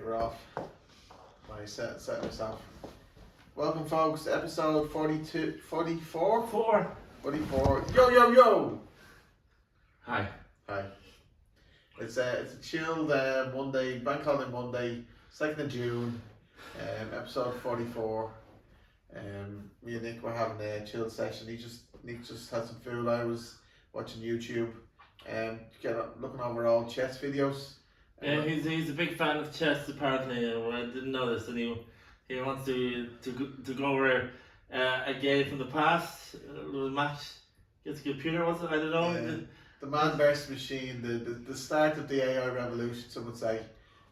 Right, we're off. I set myself. Welcome, folks, to episode 42, 44? 44. Yo! Hi. It's a chilled Monday, bank holiday Monday, 2nd of June, episode 44. Me and Nick were having a chilled session. Nick just had some food. I was watching YouTube, looking over old chess videos. Yeah, he's a big fan of chess apparently. I didn't know this, and he wants to go over a game from the past. Rematch against a computer, was it? I don't know. The man versus machine, the start of the AI revolution, some would say.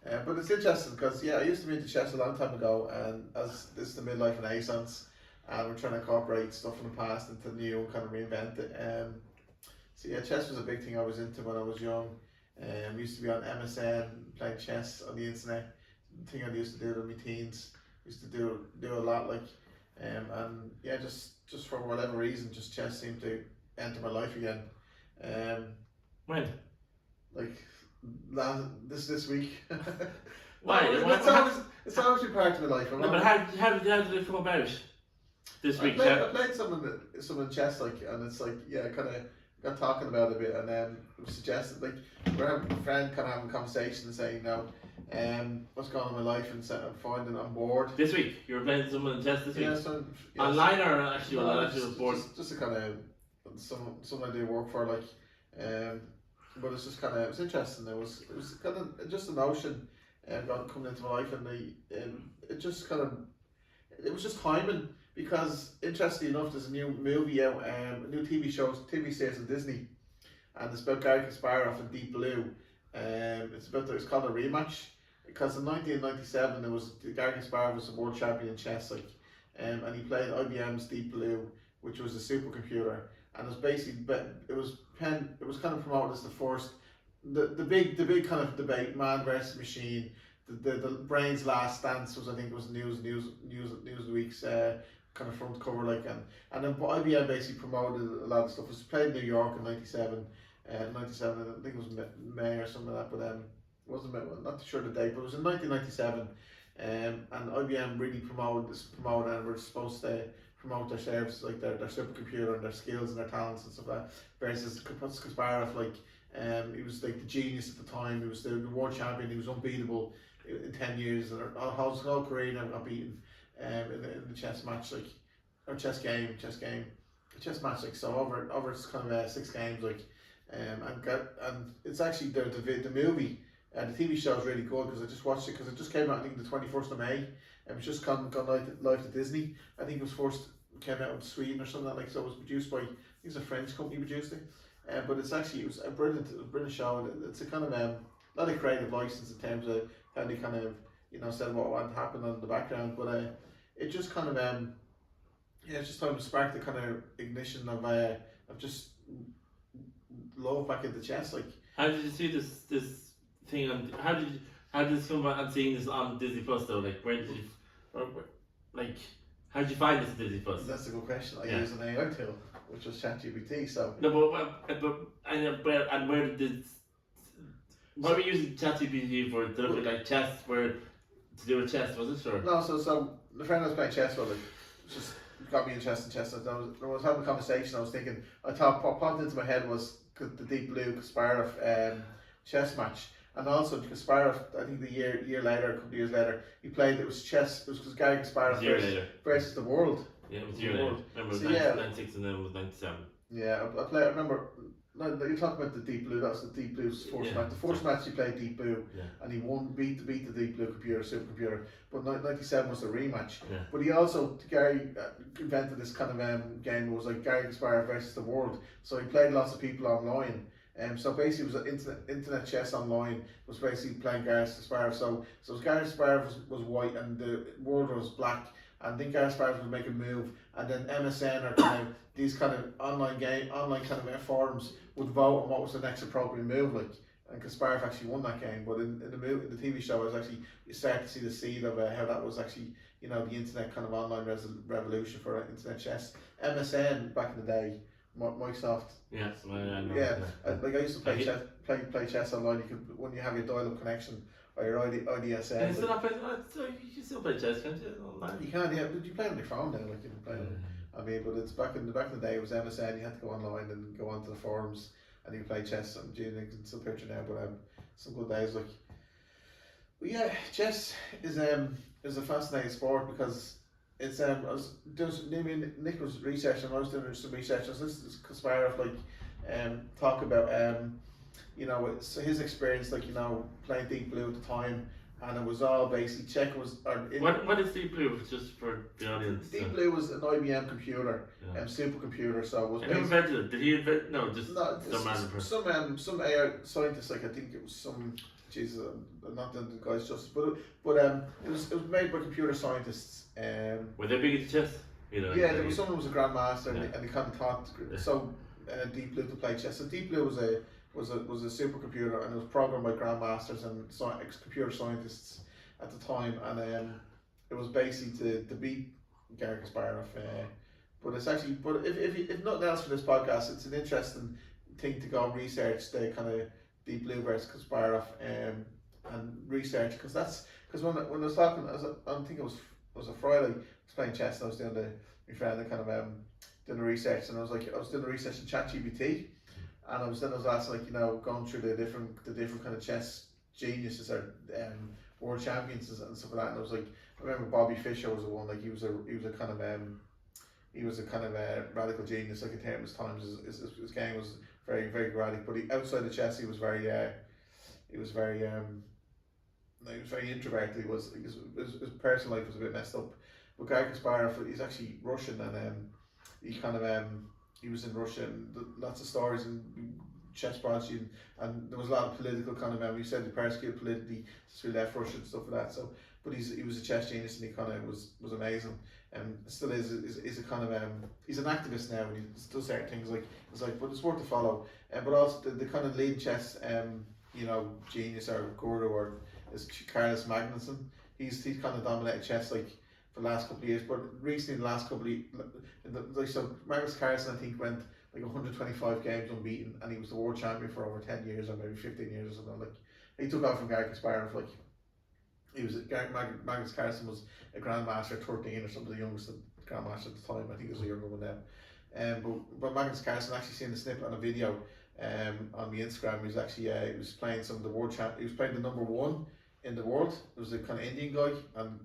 But it's interesting because I used to be into chess a long time ago, and as this is the midlife and renaissance, and we're trying to incorporate stuff from the past into the new and kind of reinvent it. So chess was a big thing I was into when I was young. Used to be on MSN playing chess on the internet. The thing I used to do in my teens. Used to do a lot just for whatever reason, just chess seemed to enter my life again. When? Like this week. Why? It's always been part of my life. No, but how did it come about this week? I played some chess, and it's kind of got talking about it a bit, and then it was suggested, we're having a friend kind of having a conversation and saying, what's going on in my life, and finding I'm bored. This week? You were playing someone in chess this week? Yeah, online or actually on board? Just a kind of someone I do work for, but it's just kind of, it was interesting. It was kind of just a notion coming into my life, and it was just timing. Because interestingly enough, there's a new movie out, a new TV series on Disney, and it's about Garry Kasparov and Deep Blue. It's called a Rematch, because in 1997 Garry Kasparov was a world champion in chess, and he played IBM's Deep Blue, which was a supercomputer, and it was basically it was kind of promoted as the big kind of debate, man versus machine. The brain's last dance was, I think it was Newsweek's kind of front cover, and then IBM basically promoted a lot of stuff. It was played in New York in 97, I think it was May or something like that, but wasn't not too sure the date, but it was in 1997, and IBM really promoted and were supposed to promote their services, their supercomputer and their skills and their talents and stuff like that, versus Kasparov, he was the genius at the time. He was the world champion. He was unbeatable in 10 years, and his whole career never got beaten in the chess match, or chess match, so over it's kind of 6 games, and it's actually the movie, and the TV show is really good, because I just watched it, because it just came out, I think, the 21st of May, and it's just gone live to Disney. I think it was came out in Sweden or something so it was produced by, I think it's a French company produced it, but it was a brilliant show, and it's a kind of a lot of creative license in terms of how they kind of said what happened on the background, but it just kind of it's just time to spark the kind of ignition of just love back into chess. How did you see this thing on? How did this come about and seeing this on Disney Plus though? Where did you how did you find this Disney Plus? That's a good question. I use an AI tool, which was ChatGPT. So no, but where did this? What were you using ChatGPT for? To look at chess, to do with chess, was it? Or? No, so the friend I was playing chess with, just got me interested in chess. I was having a conversation. I was thinking, I thought popped into my head was the Deep Blue Kasparov chess match, and also Kasparov. I think the year later, a couple of years later, he played. It was Garry Kasparov versus the world. Yeah, it was a year later. Remember, it was 96 and then it was 97. Yeah, I remember. No, you're talking about the Deep Blue. That's the Deep Blue's first match. The first match he played Deep Blue, and he beat the Deep Blue supercomputer. But 97 was the rematch. Yeah. But he also, Gary invented this kind of game. It was like Garry Kasparov versus the world. So he played lots of people online. So basically, it was internet chess online. It was basically playing Garry Kasparov. So Garry Kasparov was white and the world was black. And then Garry Kasparov would make a move, and then MSN or kind of these kind of online kind of forums would vote on what was the next appropriate move, and Kasparov actually won that game. But in the TV show, you start to see the seed of how that was actually the internet kind of online revolution for internet chess. MSN back in the day, Microsoft. Yes, I know. Yeah, I used to play chess online. You could, when you have your dial-up connection or your Can you IDSM. still not play? So you can still play chess, can't you? Online. You can, yeah, but you play on your phone now, like you can play on. I mean, but it's back in the day. It was MSN. You had to go online and go onto the forums, and you play chess. And you can still picture now, but some good days. Like, but yeah, chess is a fascinating sport because it's I was doing Nick was researching. I was doing some research. I was listening to Kasparov talk about you know, it's his experience, like, you know, playing Deep Blue at the time, and it was all basically Czech was. What is Deep Blue? Just for the audience. Deep Blue was an IBM computer, Yeah. Supercomputer. So it was. And who invented it? Did he invent? No, just No, some random person. some AI scientist, like I think it was some. Jesus, I'm not doing the guy's justice, but it was made by computer scientists. Were they big into chess? Yeah, there was someone who was a grandmaster, Yeah. and they kind of taught Deep Blue to play chess. So Deep Blue was a supercomputer, and it was programmed by grandmasters and computer scientists at the time, and it was basically to beat Garry Kasparov. But it's actually, but if nothing else for this podcast, it's an interesting thing to go and research the kind of Deep Blue versus Kasparov, and research, because when I was talking, I think it was a Friday. I was playing chess and I was doing my friend kind of doing the research, and I was doing the research in ChatGPT, and I was asking, like, you know, going through the different kind of chess geniuses or world champions and stuff like that, and I was like, I remember Bobby Fischer was the one, like he was a kind of radical genius, like in terms of times his game was very very erratic, but outside of chess he was very introverted. His personal life was a bit messed up. But Garry Kasparov, he's actually Russian, and he was in Russia, and lots of stories and chess prodigy, and there was a lot of political kind of he said he persecuted politically since we left Russia and stuff like that. So, but he was a chess genius, and he kind of was amazing, and still is a kind of he's an activist now, and he does certain things like but it's worth to follow. But also the kind of lead chess you know, genius or guru or is Carlos Magnusson. He's kind of dominated chess like for the last couple of years, but recently in the last couple of so Magnus Carlsen, I think, went like 125 games unbeaten, and he was the world champion for over 10 years or maybe 15 years or something. Like, he took off from Garry Kasparov. Like, he was Magnus Carlsen was a grandmaster 13 or something, the youngest grandmaster at the time. I think he was a younger one now. But Magnus Carlsen, actually seen a snippet on a video on my Instagram. He was actually he was playing some of the world champ. He was playing the number one in the world. It was a kind of Indian guy, and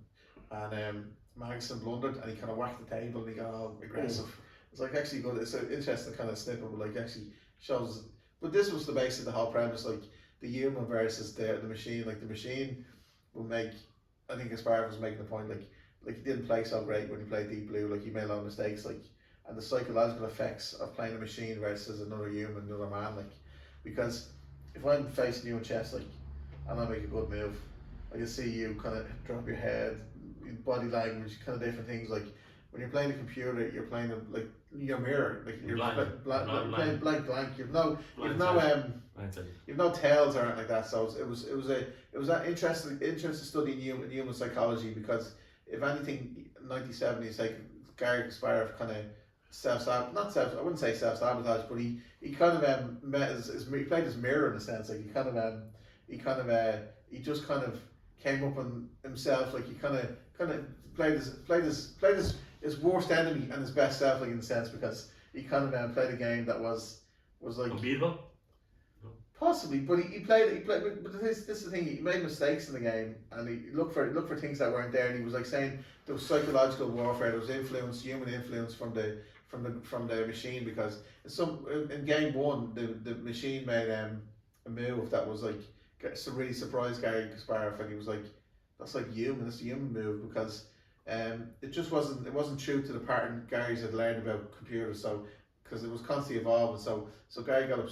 Magnuson blundered, and he kind of whacked the table, and he got all aggressive. It's like actually good. It's an interesting kind of snippet, but like actually shows. But this was the base of the whole premise, like the human versus the machine. Like the machine will make. I think Kasparov was making the point, like he didn't play so great when he played Deep Blue. Like he made a lot of mistakes, like. And the psychological effects of playing a machine versus another human, another man, like, because if I'm facing you in chess, like, and I make a good move, I can see you kind of drop your head, body language, kind of different things. Like when you're playing a computer, you're playing like your mirror, like you're playing blank. You've no tails or anything like that. So it was that interesting study in human psychology, because if anything, 97 is like Garry Kasparov kind of. I wouldn't say self-sabotage, but he kind of he played his mirror in a sense. Like he just kind of came up on himself. Like he kind of played his worst enemy and his best self, like in a sense, because he kind of played a game that was like unbeatable. Possibly, but he played. But this is the thing. He made mistakes in the game, and he looked for things that weren't there. And he was like saying there was psychological warfare. There was human influence from the machine, because in game one the machine made a move that was like really surprised Garry Kasparov, and he was like, that's like human. It's a human move, because it just wasn't true to the pattern Gary's had learned about computers. So. Because it was constantly evolving, so Garry got it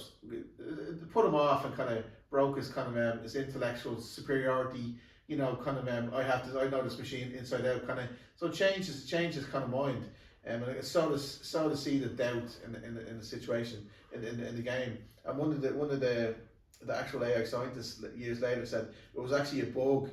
put him off and kind of broke his kind of his intellectual superiority. You know, kind of I know this machine inside out, kind of. So changes kind of mind, and so to see the doubt in the situation in the game. And one of the actual AI scientists years later said it was actually a bug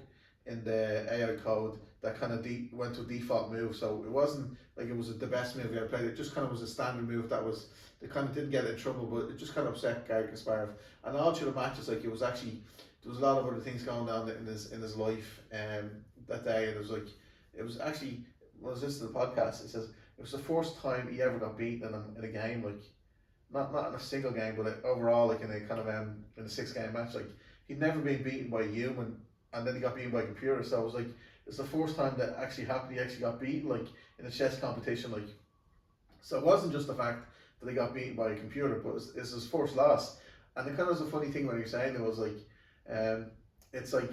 in the AI code that kind of went to a default move. So it wasn't like it was the best move we ever played. It just kind of was a standard move they kind of didn't get in trouble, but it just kind of upset Garry Kasparov. And all through the matches, like it was actually there was a lot of other things going on in his life that day, and it was actually when I was listening to the podcast, it says it was the first time he ever got beaten in a game, like not in a single game, but overall, like in a kind of in a 6 game match, like he'd never been beaten by a human, and then he got beaten by a computer. So it was like it's the first time that actually happened. He actually got beaten, like in a chess competition, like. So it wasn't just the fact that he got beaten by a computer, but it's his first loss. And it kind of was a funny thing when you're saying it was like, it's like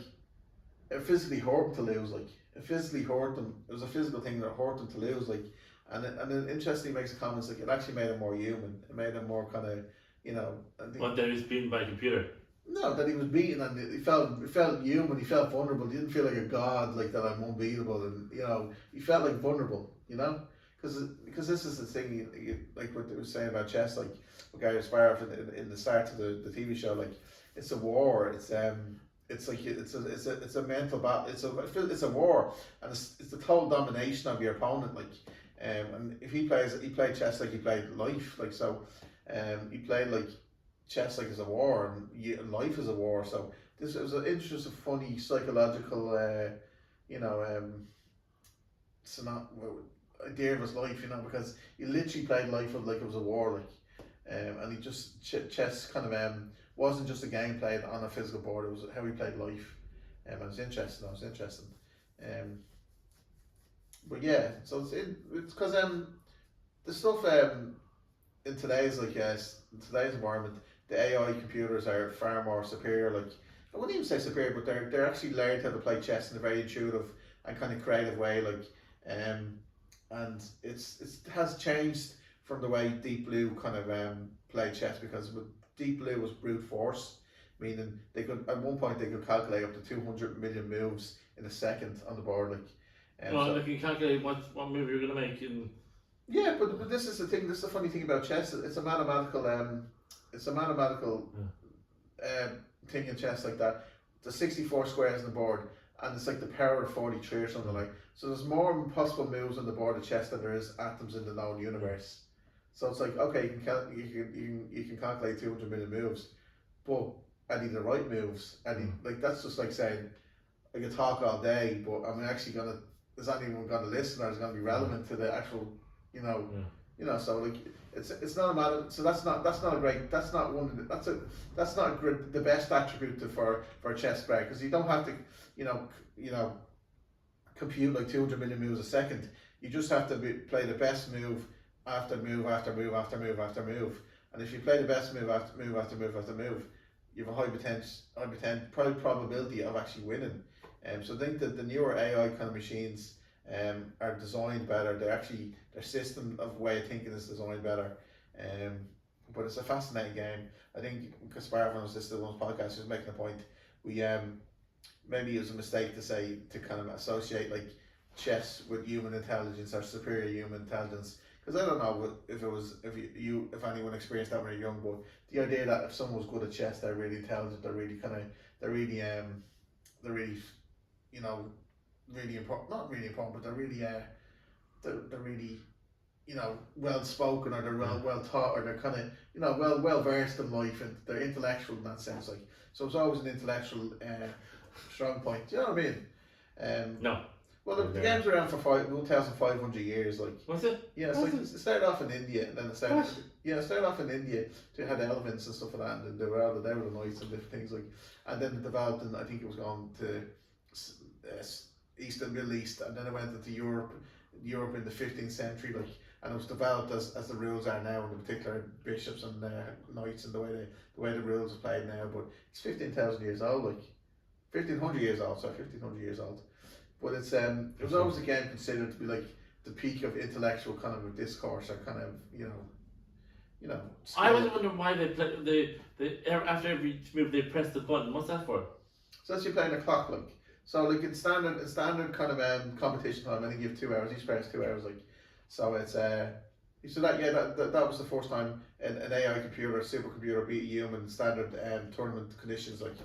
it physically hurt him to lose, like it physically hurt him. It was a physical thing that hurt him to lose, like. And it interestingly makes the comments like it actually made him more human. It made him more kind of, you know. What, that he was beaten by a computer? No, that he was beaten and he felt human. He felt vulnerable. He didn't feel like a god, like that I'm unbeatable, and you know he felt like vulnerable. You know, because this is the thing, like what they were saying about chess, like what Garry Kasparov in the start of the TV show, like it's a war. It's like it's a mental battle. It's a war, and it's the total domination of your opponent, like. And if he played chess like he played life, like so, he played like chess like it's a war, and life is a war. So this was an interesting, funny psychological, it's not idea of his life, you know, because he literally played life like it was a war, like, and he just chess kind of wasn't just a game played on a physical board. It was how he played life, and it was interesting. But yeah, so it's because the stuff in today's in today's environment, the AI computers are far more superior. Like I wouldn't even say superior, but they're actually learned how to play chess in a very intuitive and kind of creative way. Like and it has changed from the way Deep Blue kind of played chess, because with Deep Blue was brute force, meaning they could at one point they could calculate up to 200 million moves in a second on the board, like. Well, if you calculate what move you're going to make in... Yeah, but this is the thing. This is the funny thing about chess. It's a mathematical thing in chess, like that. There's 64 squares on the board, and it's like the power of 43 or something like. So there's more possible moves on the board of chess than there is atoms in the known universe. So it's like, okay, you can calculate 200 million moves, but I need the right moves. Like that's just like saying I can talk all day, but I'm actually gonna. Is anyone going to listen, or is it going to be relevant to the actual, you know, so like it's not a matter. So that's not a great. That's not the best attribute for a chess player, because you don't have to, you know, compute like 200 million moves a second. You just have to play the best move after move after move after move after move. And if you play the best move after move after move after move, you have a high probability of actually winning. So I think that the newer AI kind of machines are designed better. Their system of way of thinking is designed better. But it's a fascinating game. I think Kasparov, when I was listening to one podcast, he was making a point. We maybe it was a mistake to kind of associate like chess with human intelligence or superior human intelligence. Because I don't know if anyone experienced that when you're young, but the idea that if someone was good at chess, they're really intelligent, they're really you know, really important, not really important, but they're really, you know, well spoken, or they're well taught, or they're kind of, you know, well versed in life, and they're intellectual in that sense, like. So it's always an intellectual strong point. Do you know what I mean? No. Well, the game's around for 1,500 years, like. Was it? Yeah, it's like it started off in India, and then it started off in India. They had elephants and stuff like that, and they were the knights and different things, like. And then it developed, and I think it was gone to East and Middle East, and then it went into Europe in the 15th century, like, and it was developed as the rules are now, and the particular bishops and knights, and the way the rules are played now. But it's 15,000 years old, like 1,500 years old. Sorry, 1,500 years old. But it's it was always again considered to be like the peak of intellectual kind of a discourse, or kind of you know. Skill. I was wondering why they after every move they press the button. What's that for? So that's you playing a clock, like. So like in standard kind of competition time, I think you have 2 hours. Each player has 2 hours, like. So it's so that was the first time an AI computer, supercomputer, beat a human in standard tournament conditions, like.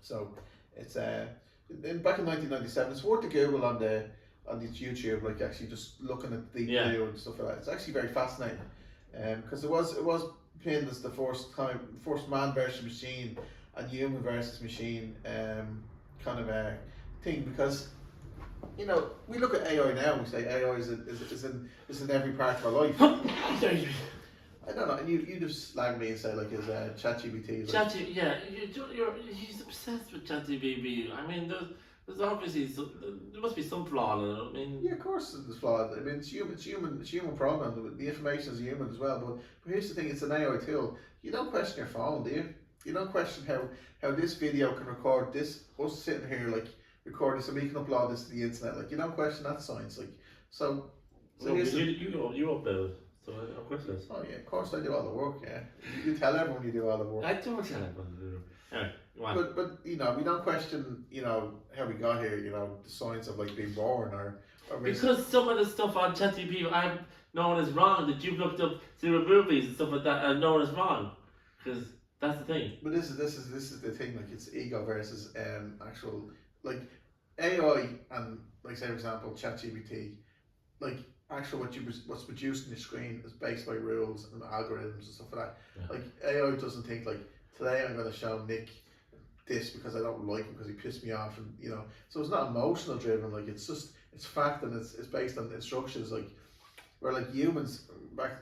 So it's back in 1997. It's worth the Google on the YouTube, like actually just looking at the video and stuff like that. It's actually very fascinating, because it was pinned as the first man versus machine and human versus machine kind of thing, because we look at AI now, we say AI is in every part of our life. Sorry. I don't know, and you just slag me and say like is ChatGPT is like, Yeah, he's obsessed with ChatGPT. I mean, there's obviously there must be some flaw in it. I mean, yeah, of course it's flawed. I mean, it's human program. The information is human as well. But here's the thing: it's an AI tool. You don't question your phone, do you? You don't question how this video can record this. Us sitting here like recording, so we can upload this to the internet. Like you don't question that science. Like so. no, Here's you upload it, so of course it is. Oh yeah, of course I do all the work. Yeah, you tell everyone you do all the work. I don't tell everyone to do. Anyway, go on. But we don't question how we got here. The science of like being born or Because some of the stuff on ChatGPT I've known is wrong, that you've looked up zero movies and stuff like that and known is wrong. Because that's the thing. But this is the thing. Like it's ego versus actual like AI and like say for example ChatGPT, like actual what's produced on your screen is based by rules and algorithms and stuff like that. Yeah. Like AI doesn't think like today I'm going to show Nick this because I don't like him because he pissed me off, and so it's not emotional driven. Like it's fact, and it's based on instructions. Like where like humans back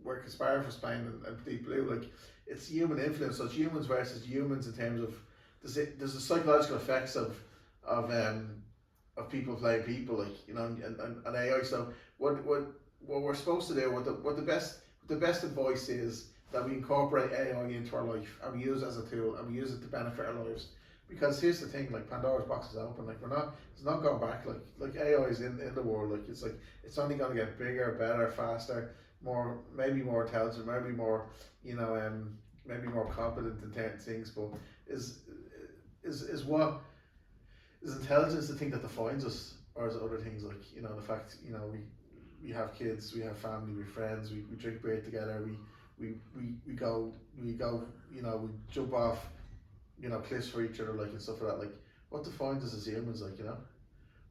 where Kasparov was playing and Deep Blue, like it's human influence. So it's humans versus humans in terms of there's the psychological effects of people playing people, like and AI. So what we're supposed to do, what the best advice is that we incorporate AI into our life and we use it as a tool and we use it to benefit our lives. Because here's the thing, like Pandora's box is open, like it's not going back, like AI is in the world, like it's only going to get bigger, better, faster, maybe more intelligent, maybe more maybe more competent in things, but is intelligence the thing that defines us, or is it other things like the fact we have kids, we have family, we have friends, we drink beer together, we go we jump off cliffs for each other, like, and stuff like that. Like what defines us as humans, like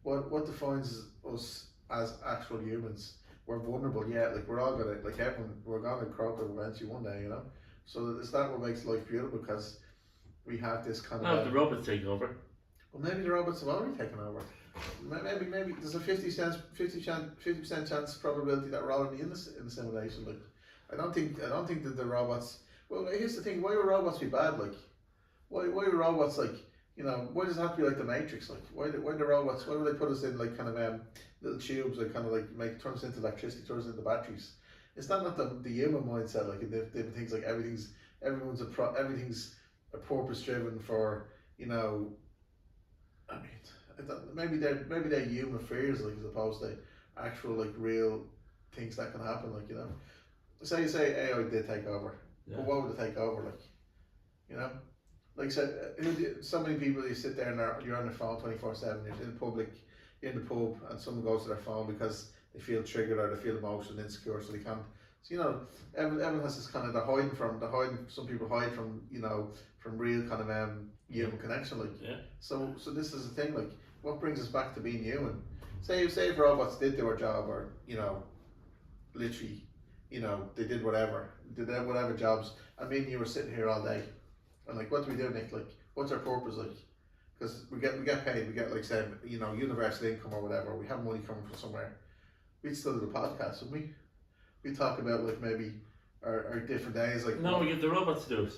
what defines us as actual humans? We're vulnerable, yeah, like we're all gonna, like everyone, we're gonna crowd eventually one day, so is that what makes life beautiful? Because we have this kind of the robots take over. well, maybe the robots have already taken over. Maybe there's a 50% chance probability that we're already in the simulation. Like I don't think that the robots. Well, here's the thing: why would robots be bad? Like, why would robots like why does it have to be like the Matrix? Like, why the robots? Why would they put us in like kind of little tubes that kind of like turn us into electricity, turn us into batteries? It's not the human mindset. Like the things like everything's a purpose driven for I mean, maybe they're human fears, like as opposed to actual like real things that can happen. Like say AI did take over, Yeah. but what would it take over? Like like I said, so many people, you sit there and you're on your phone 24/7. You're in public, you're in the pub, and someone goes to their phone because they feel triggered or they feel emotional, insecure, so they can't. So everyone has this kind of they're hiding. Some people hide from from real kind of human connection. Like so this is the thing. Like what brings us back to being human? Say if robots did do our job, or literally, they did whatever jobs, and me and you were sitting here all day, and like, what do we do, Nick? Like, what's our purpose? Like, because we get paid, we get like say universal income or whatever. We have money coming from somewhere. We'd still do the podcast, wouldn't we? We talk about like maybe our different days. Like no, we get the robots to do it.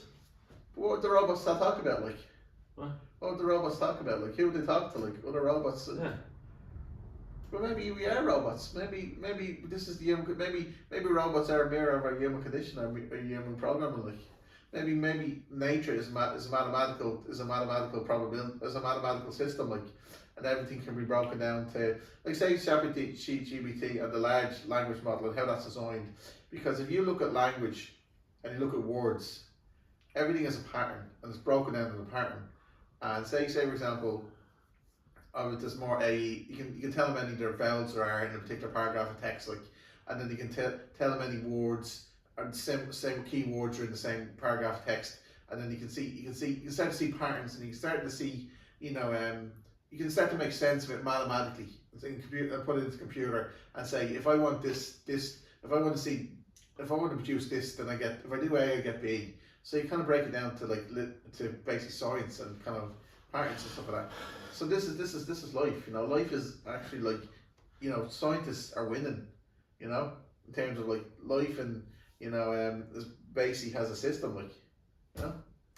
What would the robots talk about? Like, what would the robots talk about? Like, who would they talk to? Like other robots? Yeah. Well, maybe we are robots. Maybe this is the human. Maybe robots are a mirror of our human condition, our human programming. Like maybe nature is a mathematical probability, is a mathematical system. Like, and everything can be broken down to like say GPT and the large language model and how that's designed. Because if you look at language and you look at words, everything is a pattern and it's broken down in a pattern. And say for example, there's more you can tell them any their vowels there are in a particular paragraph of text, like, and then you can tell them any words and same key words are in the same paragraph of text, and then you can start to see patterns, and you can start to see you can start to make sense of it mathematically. And put it into the computer and say, if I want to produce this, then I get, if I do A, I get B. So you kind of break it down to to basic science and kind of patterns and stuff like that. So this is life. You know, life is actually like, you know, scientists are winning. You know, in terms of like life, and you know, this basically has a system, like, you know,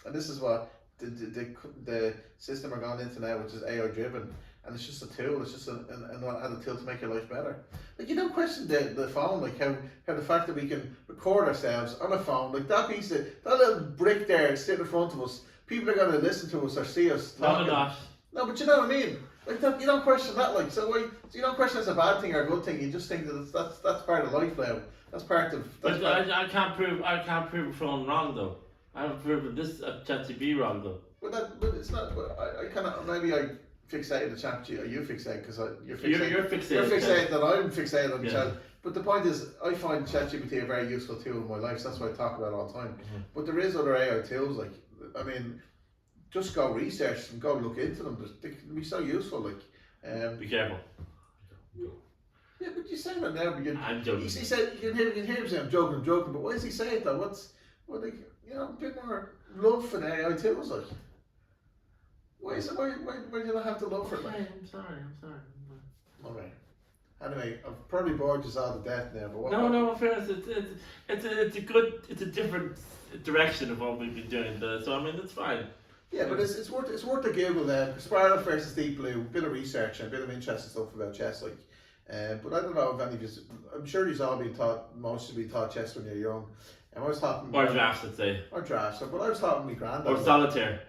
and this is what the system we're going into now, which is AI driven, and it's just a tool. It's just another tool to make your life better. Like, you don't question the phone, like how the fact that we can record ourselves on a phone, like that piece of that little brick there sitting in front of us. People are going to listen to us or see us talking. No, but you know what I mean. Like that, you don't question that. Like, so you don't question it's a bad thing or a good thing. You just think that that's part of life now. That's part of. But I can't prove a phone wrong though. I haven't proven this ChatGPT wrong though. But it's not. But I kind of, maybe I fixated the ChatGPT, or you fixated because you're fixated. You're fixated. You're fixated that I'm fixated on Chat. But the point is, I find ChatGPT a very useful tool in my life. So that's what I talk about all the time. Mm-hmm. But there is other AI tools, like, I mean, just go research them, go look into them. They can be so useful. Like, be careful. Yeah, but you say that now. I'm joking. He said, you can hear him say, I'm joking. But why does he say it though? Like, you know, a bit more love for the AI tools, like. Why do you not have the love for it? Like? I'm sorry. Okay. Anyway, I've probably bored you all to death now, but No, in fairness, it's a different direction of what we've been doing. So I mean, it's fine. Yeah, but it's worth a Google. Kasparov versus Deep Blue, bit of research and a bit of interesting stuff about chess, like. But I don't know if any of you. I'm sure you've all been taught. Most of you been taught chess when you're young. And I was taught. Or drafts, let's say. Or drafts, but I was taught by my granddad. Or solitaire.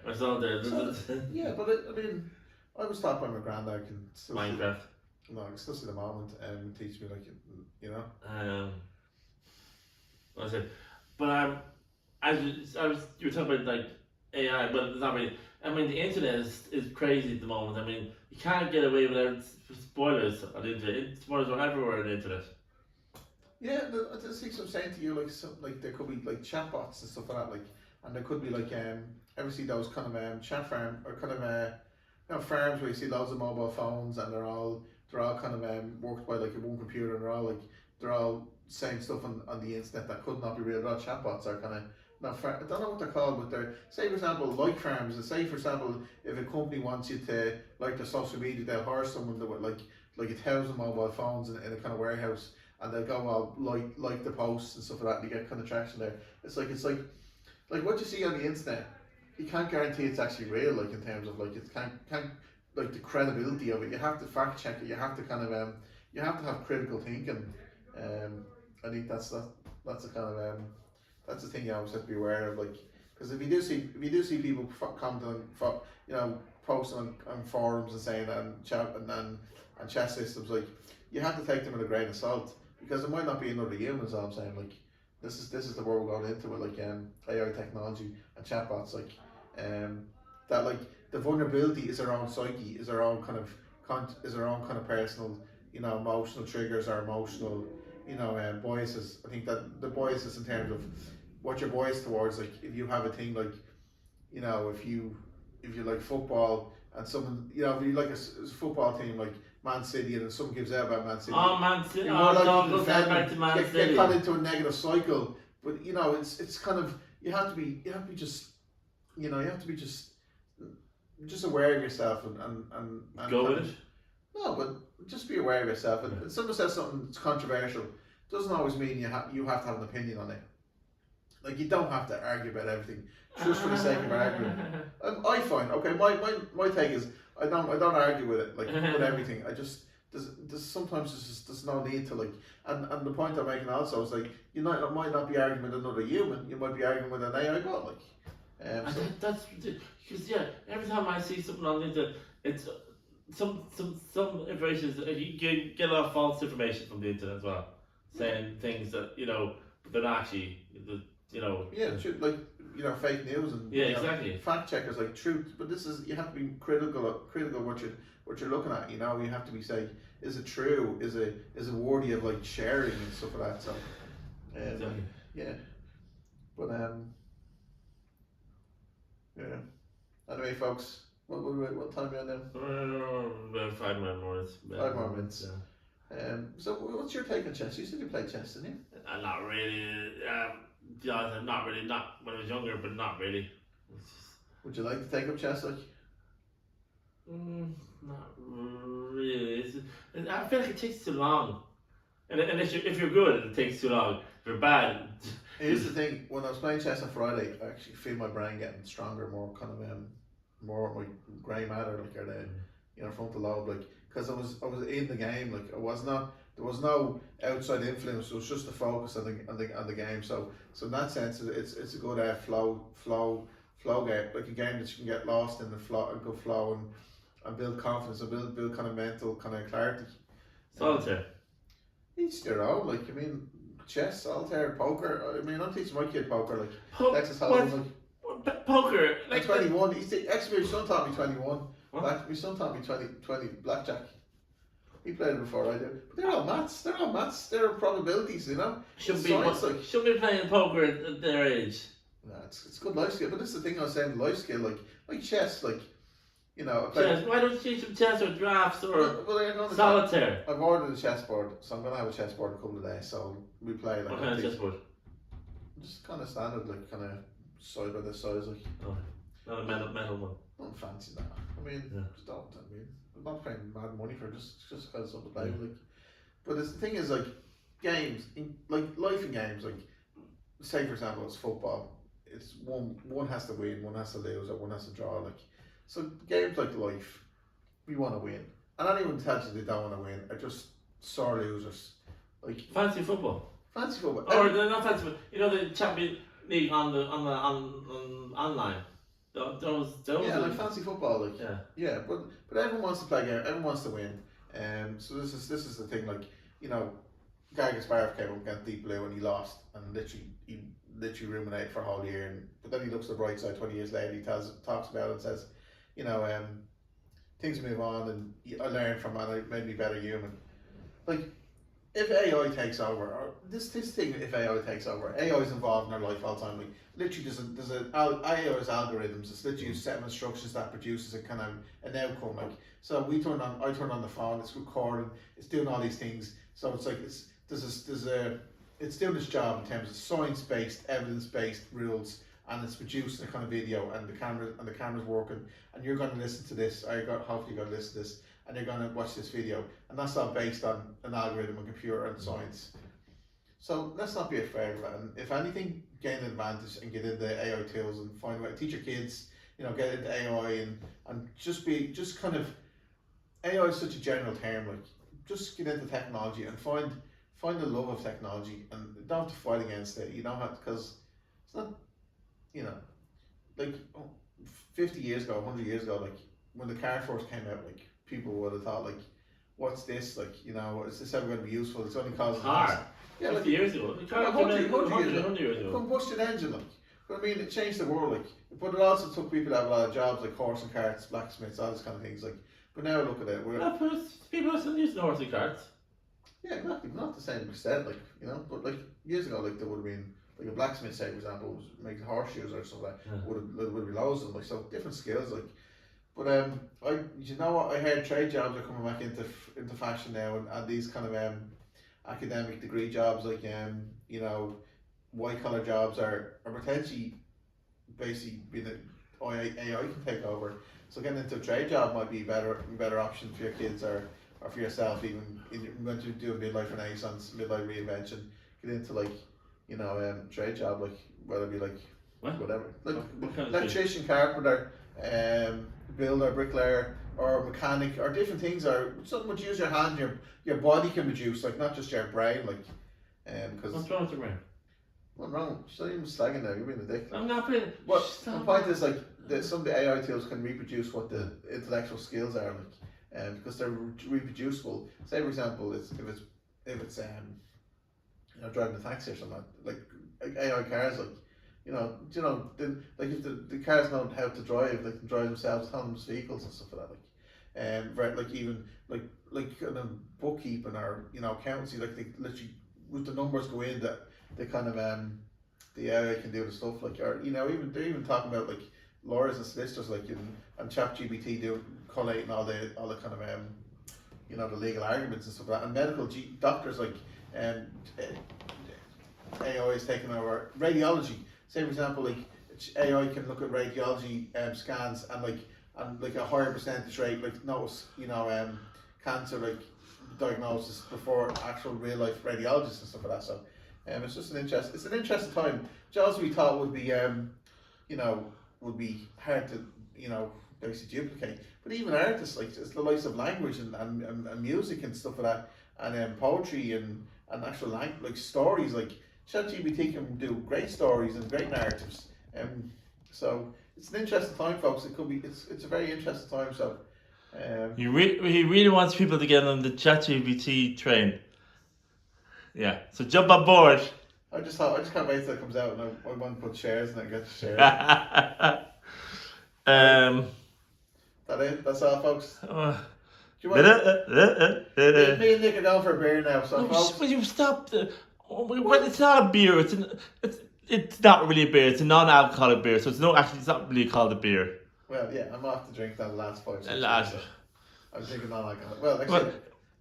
Yeah, but I mean, I was taught by my granddad. Minecraft. No, I can still see the moment and teach me, like, you know. What's it? But you were talking about like AI, but it's not really. I mean, the internet is crazy at the moment. I mean, you can't get away without spoilers on the internet. Spoilers are everywhere on the internet. Yeah, I just think I'm saying to you, like there could be like chatbots and stuff like that, like, and there could be like ever see those kind of chat farm or kind of you know, farms where you see loads of mobile phones and they're all kind of worked by like one computer, and they're all saying stuff on the internet that could not be real. They're all chatbots are kind of. No, I don't know what they're called, but they're, say for example, like farms, and say for example, if a company wants you to, like their social media, they'll hire someone that would like 1,000 mobile phones in a kind of warehouse, and they'll go all like the posts and stuff like that, and you get kind of traction there. It's like what you see on the internet, you can't guarantee it's actually real, like in terms of like it can't like the credibility of it. You have to fact check it. You have to kind of you have to have critical thinking. I think that's the kind of that's the thing you always have to be aware of, like, because if you do see people commenting, you know, posting on forums and saying that and chat systems, like, you have to take them with a grain of salt, because there might not be another human. Is all I'm saying. Like, this is the world we're going into with like AI technology and chatbots, like that, like the vulnerability is our own psyche, is our own kind of personal, you know, emotional triggers, or emotional, you know, biases. I think that the biases in terms of what you're biased towards, like if you have a thing like, you know, if you like football and someone, you know, if you like a football team like Man City, and someone gives out about Man City. Oh, Man City! You're more likely to back to Man City. Get caught into a negative cycle. But you know, it's kind of, you have to be just aware of yourself and go with it. No, but just be aware of yourself. And if someone says something that's controversial, doesn't always mean you have to have an opinion on it. Like, you don't have to argue about everything just for the sake of arguing. I find, okay, my take is I don't argue with it, like, with everything. I just there's sometimes there's no need to, like, and the point I'm making also is like, you might not be arguing with another human, you might be arguing with an AI bot, like. That's ridiculous. Because every time I see something on the internet, it's some information, you get a lot of false information from the internet as well, saying things that, you know, they're not actually, you know. Yeah, like, you know, fake news and exactly. Fact checkers, like, truth. But this is, you have to be critical of what you're looking at. You know, you have to be saying, is it true? Is it worthy of like sharing and stuff like that? So, Exactly. yeah. But yeah. Anyway, folks, what time are you on now? About 5 more minutes. 5 more minutes. Yeah. So what's your take on chess? You said you played chess, didn't you? Not really. Yeah, not really. Not when I was younger, but not really. It's just, Would you like to take up chess? Like, not really. I feel like it takes too long. And if you're good, it takes too long. If you're bad, here's the thing: when I was playing chess on Friday, I actually feel my brain getting stronger, more kind of more my grey matter, like or the frontal lobe, like because I was in the game, like I was not. There was no outside influence. It was just the focus on the game. So in that sense, it's a good flow game, like a game that you can get lost in the flow, a good flow, and build confidence and build kind of mental kind of clarity. solitaire. Each their own. Like I mean, chess, solitaire, poker. I mean, I'm teaching my kid poker. Like Texas Hold'em. Like Poker. Like 21. Actually, my son taught me 21. What? My son taught me 20 blackjack. He played it before I did. But they're all maths. They're probabilities, you know. Shouldn't Science, be playing poker at their age. Nah, it's good life skill. But this is the thing I was saying. Life skill, like chess, like I Chess. Why don't you teach them chess or drafts or solitaire? I've ordered a chessboard, so I'm gonna have a chessboard in a couple of days. So we play like What kind of chessboard? just kind of standard, like kind of side by the size, like. Oh, not a metal one. Not fancy that. I mean, just don't. I mean, I'm not paying mad money for it, just because of the play. Like, but the thing is, like, games, like life in games, like, say for example, it's football. It's one has to win, one has to lose, or one has to draw. Like, so games like life, we want to win, and anyone who tells you they don't want to win are just sore losers. Like fancy football. Fancy football. Or they're not fancy football. You know the Champions League on online. Those yeah, like fancy football, like yeah, but everyone wants to play a game, everyone wants to win. So this is the thing, like Garry Kasparov came up against Deep Blue and he lost, and he literally ruminated for a whole year. But then he looks at the bright side. 20 years later, he talks about it and says, things move on, and I learned from it. And it made me a better human. Like, if AI takes over, or this thing, if AI takes over, AI is involved in our life all the time. Like, literally, AI's algorithms. It's literally a set of instructions that produces a kind of an outcome. Like, so I turn on the phone, it's recording, it's doing all these things. So it's like it's doing its job in terms of science-based, evidence-based rules, and it's producing a kind of video, and the camera's working, and you're going to listen to this. Hopefully you're going to listen to this, and you're going to watch this video, and that's all based on an algorithm, and computer, and science. So let's not be afraid of it. And if anything, gain an advantage and get into AI tools and find a way. Teach your kids, get into AI and just kind of AI is such a general term. Like, just get into technology and find the love of technology, and you don't have to fight against it. You don't have to, because it's not, like 50 years ago, 100 years ago, like when the car first came out, like people would have thought, like, what's this? Like, is this ever going to be useful? It's only causing car. Yeah, 50 years ago. 100 years ago. Combustion engine, like. But I mean, it changed the world, like. But it also took people to have a lot of jobs, like horse and carts, blacksmiths, all those kind of things, like. But now look at it. People are still using horse and carts. Yeah, exactly. Not the same extent, like, but like years ago, like there would have been like a blacksmith, say for example, was making horseshoes or something. Would be loads of them, like, so different skills, like. But I heard trade jobs are coming back into fashion now, and these kind of academic degree jobs, like white collar jobs are potentially basically being AI can take over. So getting into a trade job might be a better option for your kids or for yourself, even when you do a midlife renaissance, midlife reinvention. Get into trade job, like whether it be like whatever, like what kind of electrician, carpenter, builder, bricklayer, or mechanic, or different things, or something which use your hand, your body can produce, like not just your brain, like because what's wrong with your brain? What's wrong? She's not even slagging now. You're being a dick. I'm not being. Well, the point is, like, some of the AI tools can reproduce what the intellectual skills are, like, because they're reproducible. Say, for example, if it's driving a taxi or something, like AI cars, like, if the cars know how to drive, they can drive themselves, autonomous vehicles and stuff like that, like even kind of bookkeeping or accountancy, like they literally with the numbers go in that they kind of the AI can do the stuff, like, or even they're even talking about like lawyers and solicitors, like, and ChatGPT collating all the kind of the legal arguments and stuff like that, and doctors, like AI is taking over radiology. Say for example, like AI can look at radiology scans and like a higher percentage rate, like notice cancer like diagnosis before actual real life radiologists and stuff like that. So it's just it's an interesting time. Jobs we thought would be would be hard to basically duplicate. But even artists, like it's the likes of language and music and stuff like that, and poetry and actual like stories, like ChatGPT can do great stories and great narratives. So it's an interesting time, folks. It could be. It's a very interesting time. So he really wants people to get on the ChatGPT train. Yeah. So jump on board. I just can't wait till it comes out, and I want to put shares and I get shares. That's all, folks. Do you want me and Nick are going for a beer now, so folks. Will you stop? Well, it's not a beer. It's not really a beer. It's a non-alcoholic beer, so it's not really called a beer. Well, yeah, I'm off to drink that the last 5 6 Last. years, so I'm drinking non-alcoholic. Well, actually,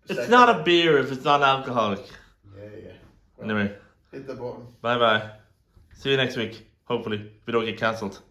it's not a beer if it's non-alcoholic. Yeah. Well, anyway, hit the button. Bye. See you next week. Hopefully, if we don't get cancelled.